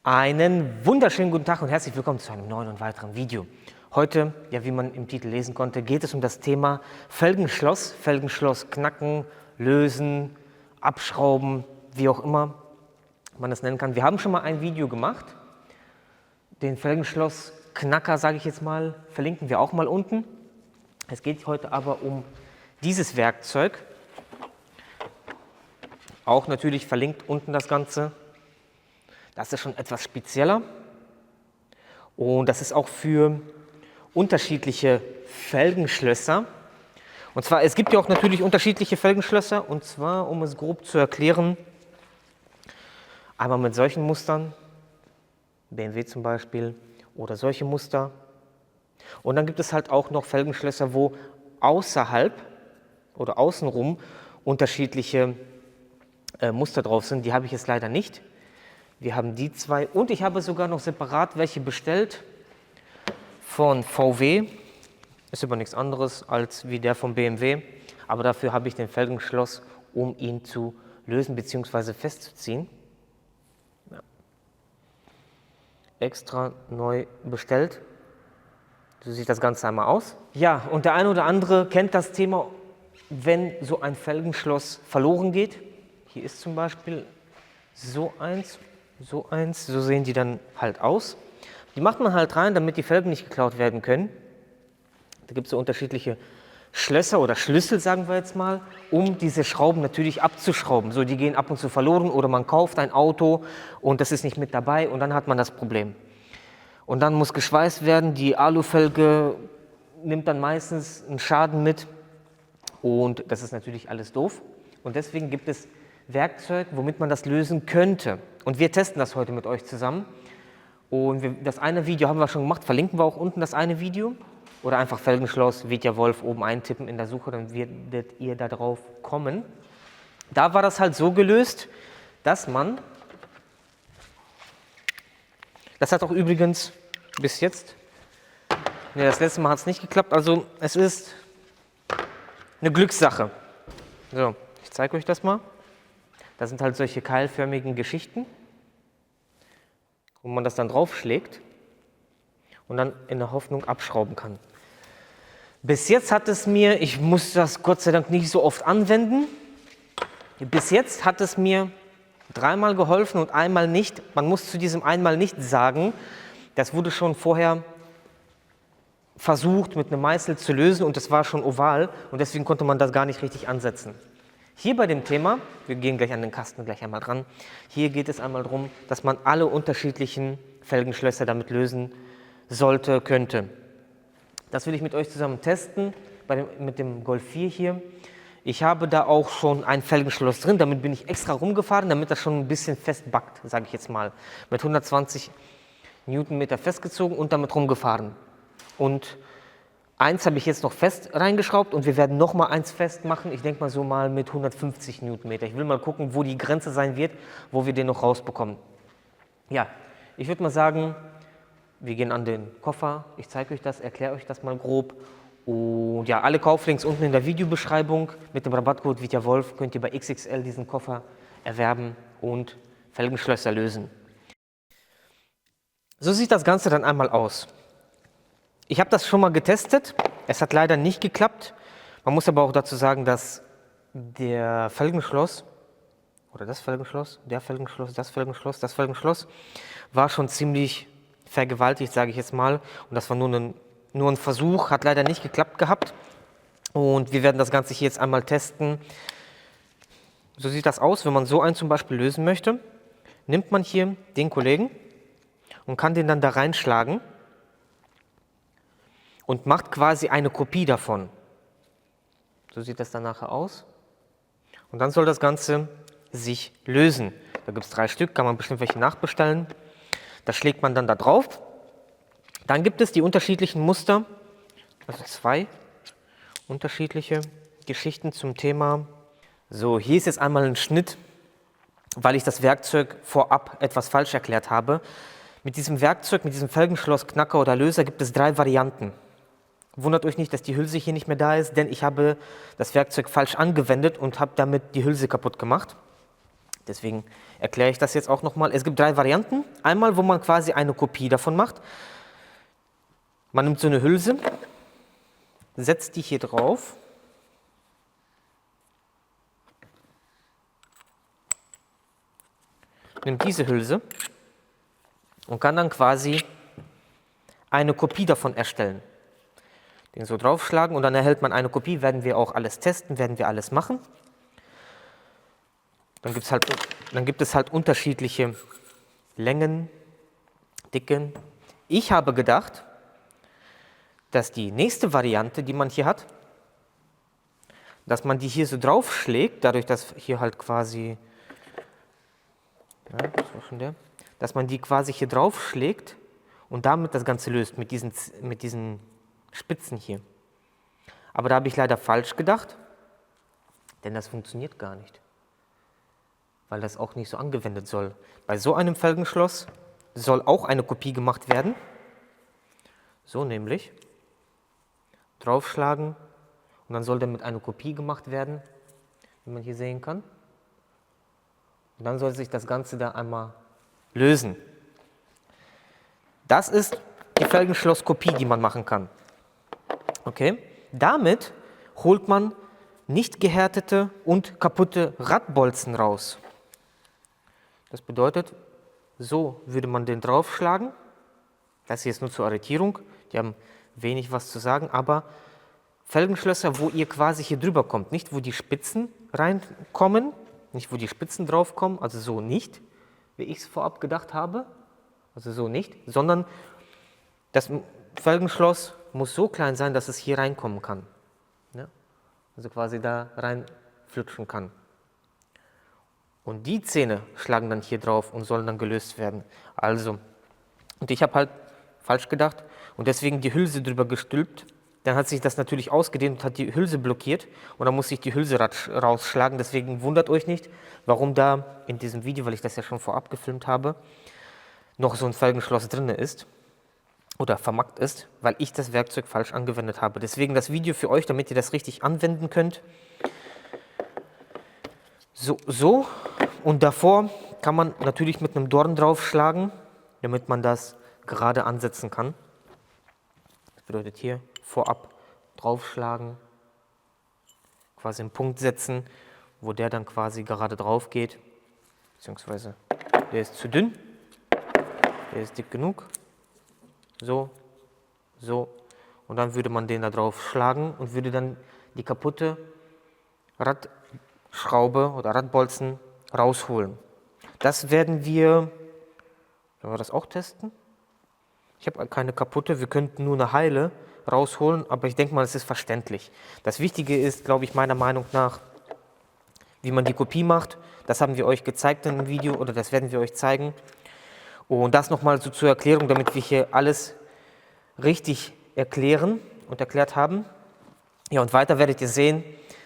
Einen wunderschönen guten Tag und herzlich willkommen zu einem neuen und weiteren Video. Heute, ja, wie man im Titel lesen konnte, geht es um das Thema Felgenschloss. Felgenschloss knacken, lösen, abschrauben, wie auch immer man das nennen kann. Wir haben schon mal ein Video gemacht. Den Felgenschloss-Knacker, sage ich jetzt mal, verlinken wir auch mal unten. Es geht heute aber um dieses Werkzeug. Auch natürlich verlinkt unten das Ganze. Das ist schon etwas spezieller und das ist auch für unterschiedliche Felgenschlösser. Und zwar, es gibt ja auch natürlich unterschiedliche Felgenschlösser, und zwar, um es grob zu erklären, einmal mit solchen Mustern, BMW zum Beispiel, oder solche Muster. Und dann gibt es halt auch noch Felgenschlösser, wo außerhalb oder außenrum unterschiedliche Muster drauf sind. Die habe ich jetzt leider nicht. Wir haben die zwei und ich habe sogar noch separat welche bestellt von VW. Ist aber nichts anderes als wie der von BMW. Aber dafür habe ich den Felgenschloss, um ihn zu lösen bzw. festzuziehen. Ja. Extra neu bestellt. So sieht das Ganze einmal aus. Ja, und der eine oder andere kennt das Thema, wenn so ein Felgenschloss verloren geht. Hier ist zum Beispiel so eins. So sehen die dann halt aus. Die macht man halt rein, damit die Felgen nicht geklaut werden können. Da gibt es so unterschiedliche Schlösser oder Schlüssel, sagen wir jetzt mal, um diese Schrauben natürlich abzuschrauben. So, die gehen ab und zu verloren oder man kauft ein Auto und das ist nicht mit dabei und dann hat man das Problem. Und dann muss geschweißt werden, die Alufelge nimmt dann meistens einen Schaden mit und das ist natürlich alles doof. Und deswegen gibt es Werkzeug, womit man das lösen könnte. Und wir testen das heute mit euch zusammen. Und das eine Video haben wir schon gemacht, verlinken wir auch unten das eine Video. Oder einfach Felgenschloss, Vitja Wolf oben eintippen in der Suche, dann werdet ihr da drauf kommen. Da war das halt so gelöst, dass man, das hat auch übrigens bis jetzt, ne, das letzte Mal hat es nicht geklappt, also es ist eine Glückssache. So, ich zeige euch das mal. Das sind halt solche keilförmigen Geschichten, wo man das dann draufschlägt und dann in der Hoffnung abschrauben kann. Bis jetzt hat es mir, ich muss das Gott sei Dank nicht so oft anwenden, bis jetzt hat es mir dreimal geholfen und einmal nicht. Man muss zu diesem einmal nicht sagen, das wurde schon vorher versucht mit einem Meißel zu lösen und das war schon oval und deswegen konnte man das gar nicht richtig ansetzen. Hier bei dem Thema, wir gehen gleich an den Kasten gleich einmal dran, hier geht es einmal darum, dass man alle unterschiedlichen Felgenschlösser damit lösen sollte, könnte. Das will ich mit euch zusammen testen, mit dem Golf 4 hier. Ich habe da auch schon ein Felgenschloss drin, damit bin ich extra rumgefahren, damit das schon ein bisschen festbackt, sage ich jetzt mal. Mit 120 Newtonmeter festgezogen und damit rumgefahren. Und eins habe ich jetzt noch fest reingeschraubt und wir werden noch mal eins festmachen. Ich denke mal so mal mit 150 Newtonmeter. Ich will mal gucken, wo die Grenze sein wird, wo wir den noch rausbekommen. Ja, ich würde mal sagen, wir gehen an den Koffer. Ich zeige euch das, erkläre euch das mal grob. Und ja, alle Kauflinks unten in der Videobeschreibung. Mit dem Rabattcode Vitja Wolf könnt ihr bei XXL diesen Koffer erwerben und Felgenschlösser lösen. So sieht das Ganze dann einmal aus. Ich habe das schon mal getestet, es hat leider nicht geklappt. Man muss aber auch dazu sagen, dass der Felgenschloss, oder das Felgenschloss, der Felgenschloss, das Felgenschloss, das Felgenschloss, war schon ziemlich vergewaltigt, sage ich jetzt mal. Und das war nur ein Versuch, hat leider nicht geklappt gehabt. Und wir werden das Ganze hier jetzt einmal testen. So sieht das aus, wenn man so einen zum Beispiel lösen möchte. Nimmt man hier den Kollegen und kann den dann da reinschlagen. Und macht quasi eine Kopie davon. So sieht das dann nachher aus. Und dann soll das Ganze sich lösen. Da gibt es 3 Stück, kann man bestimmt welche nachbestellen. Das schlägt man dann da drauf. Dann gibt es die unterschiedlichen Muster, also 2 unterschiedliche Geschichten zum Thema. So, hier ist jetzt einmal ein Schnitt, weil ich das Werkzeug vorab etwas falsch erklärt habe. Mit diesem Werkzeug, mit diesem Felgenschloss, Knacker oder Löser gibt es 3 Varianten. Wundert euch nicht, dass die Hülse hier nicht mehr da ist, denn ich habe das Werkzeug falsch angewendet und habe damit die Hülse kaputt gemacht. Deswegen erkläre ich das jetzt auch nochmal. Es gibt 3 Varianten. Einmal, wo man quasi eine Kopie davon macht. Man nimmt so eine Hülse, setzt die hier drauf. Nimmt diese Hülse und kann dann quasi eine Kopie davon erstellen. Den so draufschlagen und dann erhält man eine Kopie, werden wir auch alles testen, werden wir alles machen. Dann gibt es halt unterschiedliche Längen, Dicken. Ich habe gedacht, dass die nächste Variante, die man hier hat, dass man die hier so draufschlägt, dadurch, dass hier halt quasi, ja, das war schon der, dass man die quasi hier draufschlägt und damit das Ganze löst, mit diesen Spitzen hier. Aber da habe ich leider falsch gedacht, denn das funktioniert gar nicht, weil das auch nicht so angewendet soll. Bei so einem Felgenschloss soll auch eine Kopie gemacht werden, so nämlich, draufschlagen und dann soll damit eine Kopie gemacht werden, wie man hier sehen kann. Und dann soll sich das Ganze da einmal lösen. Das ist die Felgenschlosskopie, die man machen kann. Okay? Damit holt man nicht gehärtete und kaputte Radbolzen raus. Das bedeutet, so würde man den draufschlagen. Das hier ist nur zur Orientierung. Die haben wenig was zu sagen, aber Felgenschlösser, wo ihr quasi hier drüber kommt, nicht wo die Spitzen reinkommen, nicht wo die Spitzen draufkommen, also so nicht, wie ich es vorab gedacht habe, also so nicht, sondern das Felgenschloss muss so klein sein, dass es hier reinkommen kann, ja? Also quasi da reinflutschen kann. Und die Zähne schlagen dann hier drauf und sollen dann gelöst werden. Also, und ich habe halt falsch gedacht und deswegen die Hülse drüber gestülpt. Dann hat sich das natürlich ausgedehnt und hat die Hülse blockiert und dann musste ich die Hülse rausschlagen. Deswegen wundert euch nicht, warum da in diesem Video, weil ich das ja schon vorab gefilmt habe, noch so ein Felgenschloss drin ist oder vermackt ist, weil ich das Werkzeug falsch angewendet habe. Deswegen das Video für euch, damit ihr das richtig anwenden könnt. So. Und davor kann man natürlich mit einem Dorn draufschlagen, damit man das gerade ansetzen kann. Das bedeutet hier vorab draufschlagen, quasi einen Punkt setzen, wo der dann quasi gerade drauf geht, beziehungsweise der ist zu dünn, der ist dick genug, so, und dann würde man den da drauf schlagen und würde dann die kaputte Radschraube oder Radbolzen rausholen. Das werden wir das auch testen? Ich habe keine kaputte, wir könnten nur eine heile rausholen, aber ich denke mal, es ist verständlich. Das Wichtige ist, glaube ich, meiner Meinung nach, wie man die Kopie macht. Das haben wir euch gezeigt in dem Video oder das werden wir euch zeigen. Und das nochmal so zur Erklärung, damit wir hier alles richtig erklären und erklärt haben. Ja, und weiter werdet ihr sehen,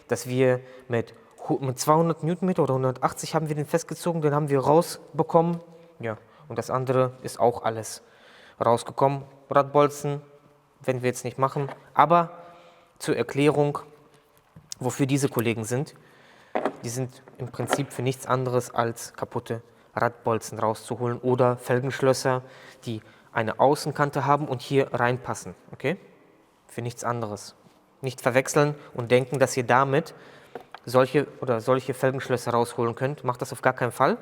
dass wir mit 200 Newtonmeter oder 180 haben wir den festgezogen, den haben wir rausbekommen. Ja, und das andere ist auch alles rausgekommen. Radbolzen werden wir jetzt nicht machen, aber zur Erklärung, wofür diese Kollegen sind. Die sind im Prinzip für nichts anderes als kaputte Radbolzen rauszuholen oder Felgenschlösser, die eine Außenkante haben und hier reinpassen. Okay? Für nichts anderes. Nicht verwechseln und denken, dass ihr damit solche Felgenschlösser rausholen könnt. Macht das auf gar keinen Fall.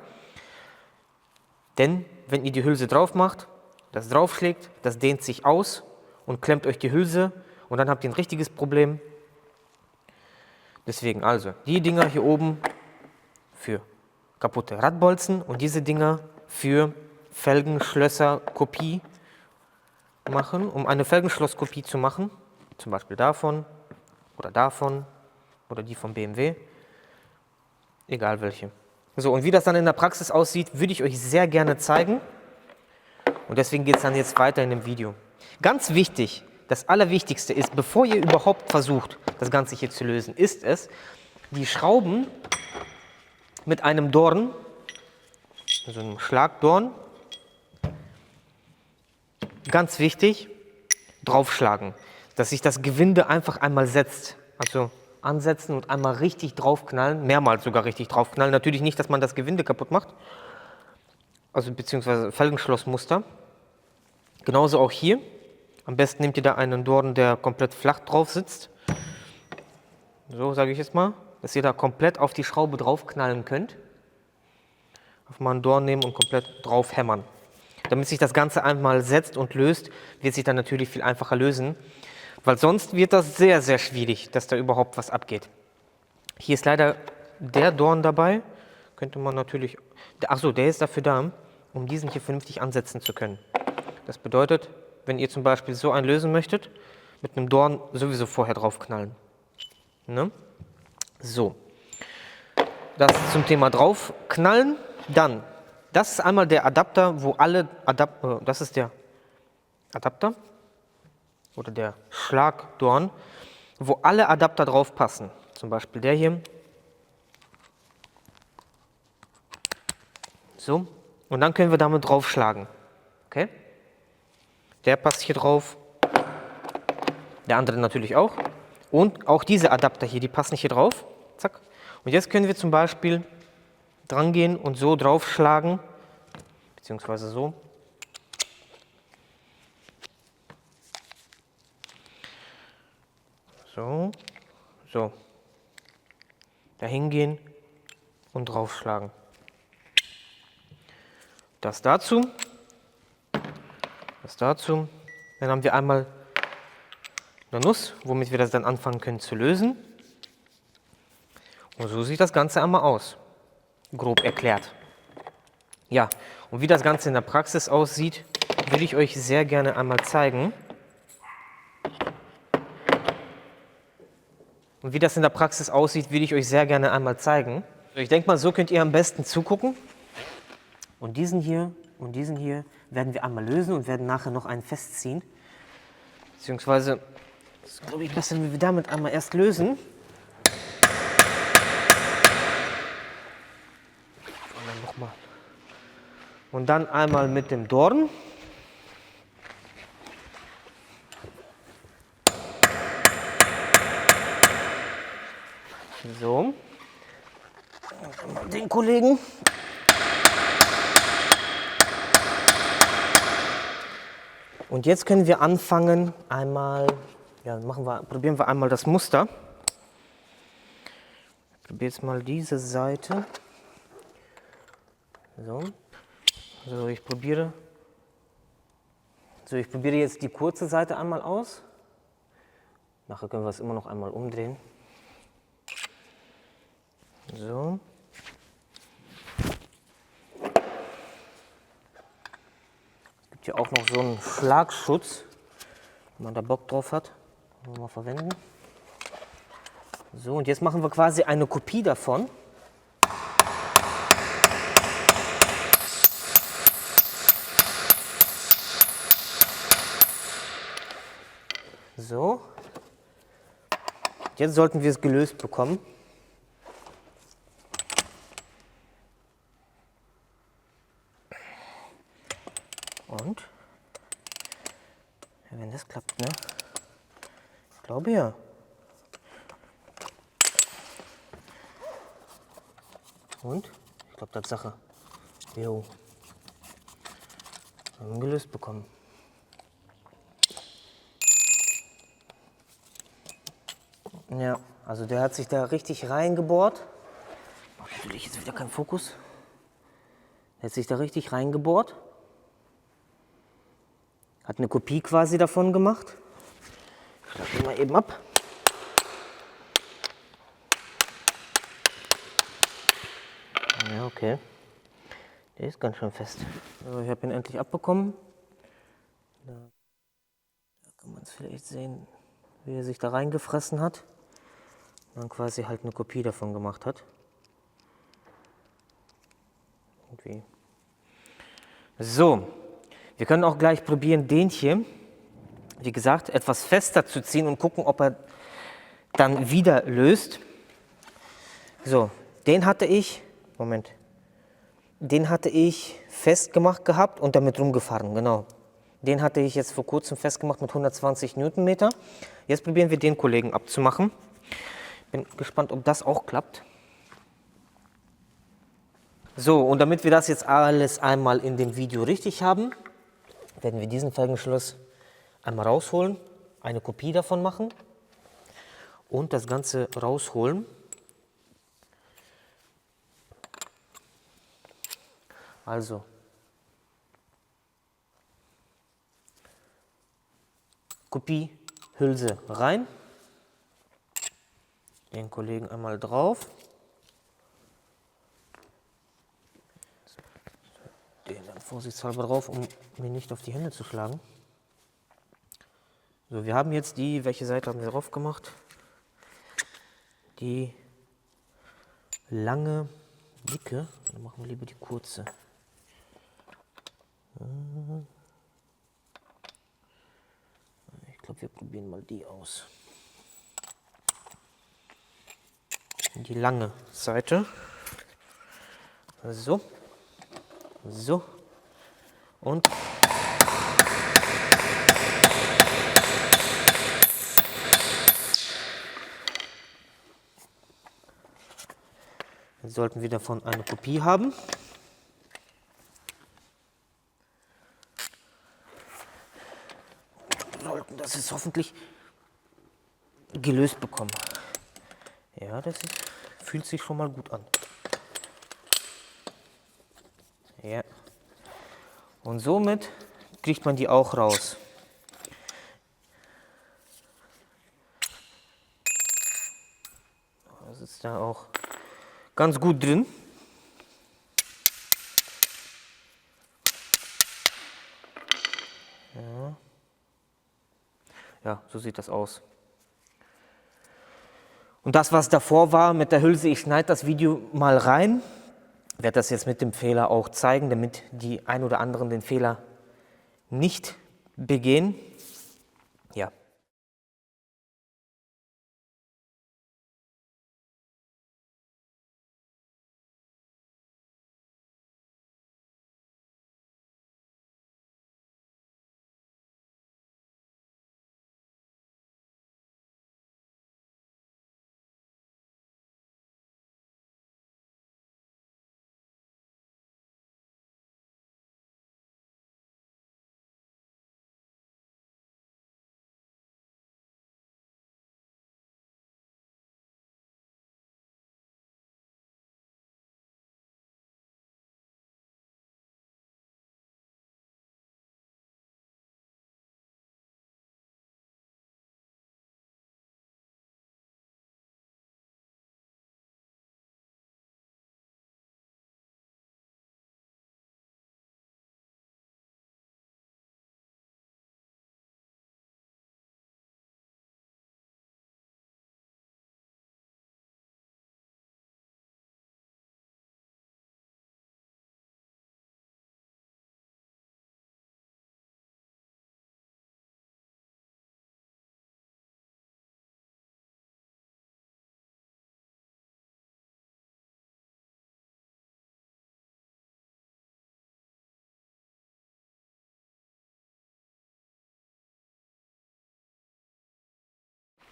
Denn wenn ihr die Hülse drauf macht, das draufschlägt, das dehnt sich aus und klemmt euch die Hülse und dann habt ihr ein richtiges Problem. Deswegen also die Dinger hier oben für kaputte Radbolzen und diese Dinger für Felgenschlösser-Kopie machen. Um eine Felgenschlosskopie zu machen, zum Beispiel davon oder die vom BMW, egal welche. So, und wie das dann in der Praxis aussieht, würde ich euch sehr gerne zeigen. Und deswegen geht es dann jetzt weiter in dem Video. Ganz wichtig, das Allerwichtigste ist, bevor ihr überhaupt versucht, das Ganze hier zu lösen, ist es, die Schrauben mit einem Dorn, also einem Schlagdorn, ganz wichtig, draufschlagen, dass sich das Gewinde einfach einmal setzt. Also ansetzen und einmal richtig draufknallen, mehrmals sogar richtig draufknallen. Natürlich nicht, dass man das Gewinde kaputt macht, also beziehungsweise Felgenschlossmuster. Genauso auch hier. Am besten nehmt ihr da einen Dorn, der komplett flach drauf sitzt. So sage ich jetzt mal, dass ihr da komplett auf die Schraube draufknallen könnt. Auf mal einen Dorn nehmen und komplett drauf hämmern. Damit sich das Ganze einmal setzt und löst, wird sich dann natürlich viel einfacher lösen. Weil sonst wird das sehr, sehr schwierig, dass da überhaupt was abgeht. Hier ist leider der Dorn dabei. Könnte man natürlich... Achso, der ist dafür da, um diesen hier vernünftig ansetzen zu können. Das bedeutet, wenn ihr zum Beispiel so einen lösen möchtet, mit einem Dorn sowieso vorher draufknallen. Ne? So. Das zum Thema draufknallen. Dann, das ist einmal der Adapter, wo alle das ist der Adapter oder der Schlagdorn, wo alle Adapter drauf passen. Zum Beispiel der hier. So. Und dann können wir damit draufschlagen. Okay? Der passt hier drauf. Der andere natürlich auch. Und auch diese Adapter hier, die passen hier drauf. Zack. Und jetzt können wir zum Beispiel dran gehen und so draufschlagen. Beziehungsweise so. So. So. Da hingehen und draufschlagen. Das dazu. Das dazu. Dann haben wir einmal eine Nuss, womit wir das dann anfangen können zu lösen. Und so sieht das Ganze einmal aus. Grob erklärt. Ja, und wie das Ganze in der Praxis aussieht, will ich euch sehr gerne einmal zeigen. Und wie das in der Praxis aussieht, will ich euch sehr gerne einmal zeigen. Ich denke mal, so könnt ihr am besten zugucken. Und diesen hier werden wir einmal lösen und werden nachher noch einen festziehen. Beziehungsweise, das glaube ich besser, wenn wir damit einmal erst lösen. Und dann nochmal. Und dann einmal mit dem Dorn. So. Den Kollegen. Und jetzt können wir anfangen, einmal, ja, probieren wir einmal das Muster. Ich probiere jetzt mal diese Seite. So. So, ich probiere jetzt die kurze Seite einmal aus. Nachher können wir es immer noch einmal umdrehen. So. Es gibt hier auch noch so einen Schlagschutz, wenn man da Bock drauf hat. Können wir mal verwenden. So, und jetzt machen wir quasi eine Kopie davon. So. Jetzt sollten wir es gelöst bekommen. Und ja, wenn das klappt, ne? Ich glaube ja. Und ich glaube, Tatsache. Jo. Haben wir gelöst bekommen. Ja, also der hat sich da richtig reingebohrt. Macht natürlich jetzt wieder keinen Fokus. Der hat sich da richtig reingebohrt. Hat eine Kopie quasi davon gemacht. Ich schlag den mal eben ab. Ja, okay. Der ist ganz schön fest. So, ich habe ihn endlich abbekommen. Da kann man es vielleicht sehen, wie er sich da reingefressen hat. Und dann quasi halt eine Kopie davon gemacht hat. Irgendwie. So. Wir können auch gleich probieren, den hier, wie gesagt, etwas fester zu ziehen und gucken, ob er dann wieder löst. So, den hatte ich festgemacht gehabt und damit rumgefahren, genau. Den hatte ich jetzt vor kurzem festgemacht mit 120 Newtonmeter. Jetzt probieren wir den Kollegen abzumachen. Bin gespannt, ob das auch klappt. So, und damit wir das jetzt alles einmal in dem Video richtig haben, werden wir diesen Felgenschluss einmal rausholen, eine Kopie davon machen und das Ganze rausholen. Also, Kopie, Hülse rein, den Kollegen einmal drauf, den dann vorsichtshalber drauf, um mir nicht auf die Hände zu schlagen. So, wir haben jetzt die, welche Seite haben wir drauf gemacht? Die lange, dicke, dann machen wir lieber die kurze. Ich glaube, wir probieren mal die aus. Die lange Seite. So. So. Und jetzt sollten wir davon eine Kopie haben. Sollten das jetzt hoffentlich gelöst bekommen. Ja, das fühlt sich schon mal gut an. Ja. Und somit kriegt man die auch raus. Das ist da auch ganz gut drin. Ja. Ja, so sieht das aus. Und das, was davor war mit der Hülse, ich schneide das Video mal rein, werde das jetzt mit dem Fehler auch zeigen, damit die ein oder anderen den Fehler nicht begehen. Ja.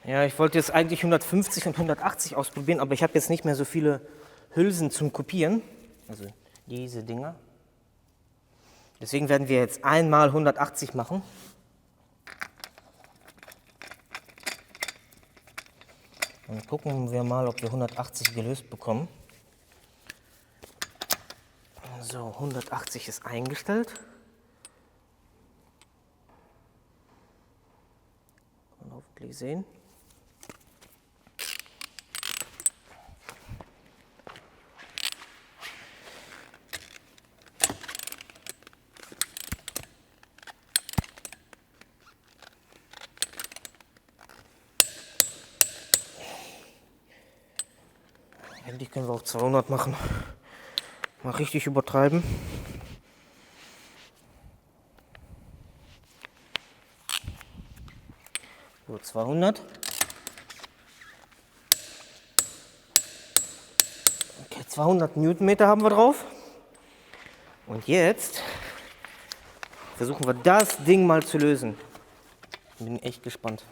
Ja, ich wollte jetzt eigentlich 150 und 180 ausprobieren, aber ich habe jetzt nicht mehr so viele Hülsen zum Kopieren, also diese Dinger. Deswegen werden wir jetzt einmal 180 machen. Dann gucken wir mal, ob wir 180 gelöst bekommen. So, 180 ist eingestellt. Kann man hoffentlich sehen. Eigentlich können wir auch 200 machen. Mal richtig übertreiben. So, 200. Okay, 200 Newtonmeter haben wir drauf. Und jetzt versuchen wir das Ding mal zu lösen. Bin echt gespannt.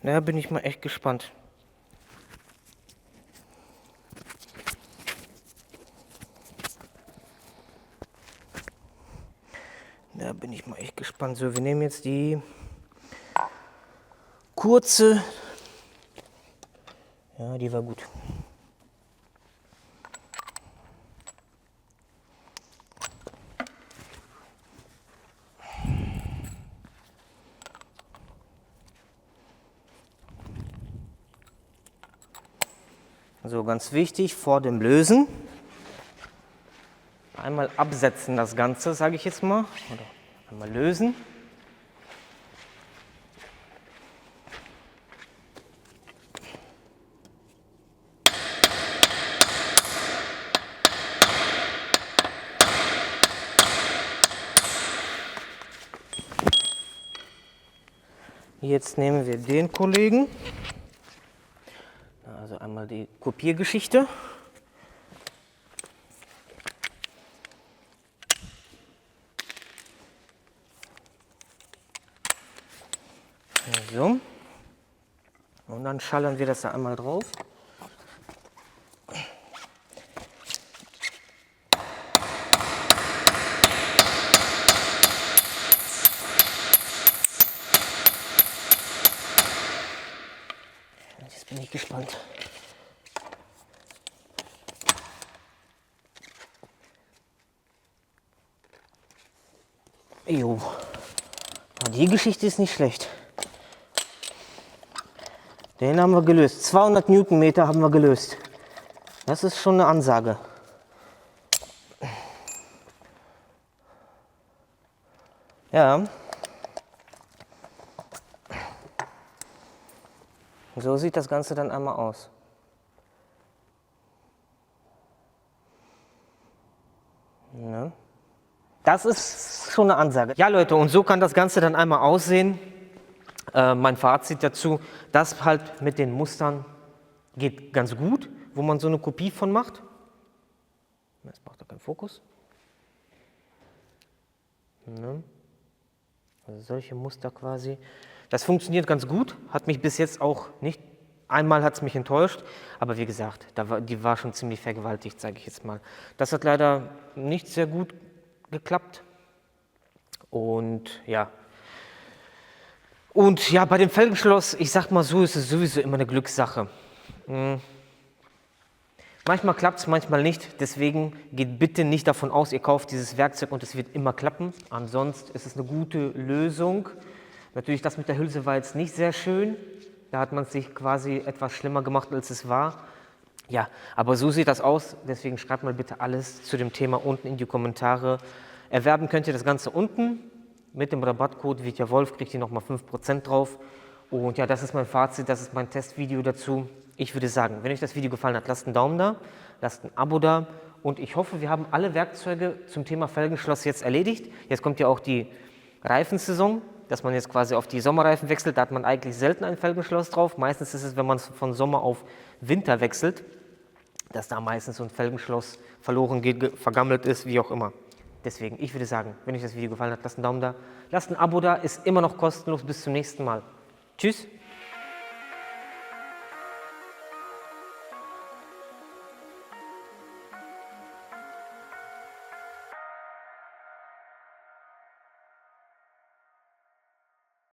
Da bin ich mal echt gespannt. Da bin ich mal echt gespannt. So, wir nehmen jetzt die kurze. Ja, die war gut. So, ganz wichtig, vor dem Lösen einmal absetzen das Ganze, sage ich jetzt mal. Oder einmal lösen. Jetzt nehmen wir den Kollegen. Also einmal die Kopiergeschichte. So. Und dann schallern wir das da einmal drauf. Jetzt bin ich gespannt. Jo, die Geschichte ist nicht schlecht. Den haben wir gelöst. 200 Newtonmeter haben wir gelöst. Das ist schon eine Ansage. Ja. So sieht das Ganze dann einmal aus. Ja. Das ist schon eine Ansage. Ja Leute, und so kann das Ganze dann einmal aussehen. Mein Fazit dazu, das halt mit den Mustern geht ganz gut, wo man so eine Kopie von macht. Jetzt braucht er keinen Fokus. Ja. Also solche Muster quasi. Das funktioniert ganz gut, hat mich bis jetzt auch nicht, einmal hat es mich enttäuscht, aber wie gesagt, die war schon ziemlich vergewaltigt, sage ich jetzt mal. Das hat leider nicht sehr gut geklappt und ja. Und ja, bei dem Felgenschloss, ich sag mal so, ist es sowieso immer eine Glückssache. Manchmal klappt es, manchmal nicht. Deswegen geht bitte nicht davon aus, ihr kauft dieses Werkzeug und es wird immer klappen. Ansonsten ist es eine gute Lösung. Natürlich, das mit der Hülse war jetzt nicht sehr schön. Da hat man es sich quasi etwas schlimmer gemacht, als es war. Ja, aber so sieht das aus. Deswegen schreibt mal bitte alles zu dem Thema unten in die Kommentare. Erwerben könnt ihr das Ganze unten. Mit dem Rabattcode VITJAWOLF kriegt ihr nochmal 5% drauf. Und ja, das ist mein Fazit, das ist mein Testvideo dazu. Ich würde sagen, wenn euch das Video gefallen hat, lasst einen Daumen da, lasst ein Abo da. Und ich hoffe, wir haben alle Werkzeuge zum Thema Felgenschloss jetzt erledigt. Jetzt kommt ja auch die Reifensaison, dass man jetzt quasi auf die Sommerreifen wechselt. Da hat man eigentlich selten ein Felgenschloss drauf. Meistens ist es, wenn man es von Sommer auf Winter wechselt, dass da meistens so ein Felgenschloss verloren geht, vergammelt ist, wie auch immer. Deswegen, ich würde sagen, wenn euch das Video gefallen hat, lasst einen Daumen da, lasst ein Abo da, ist immer noch kostenlos. Bis zum nächsten Mal. Tschüss.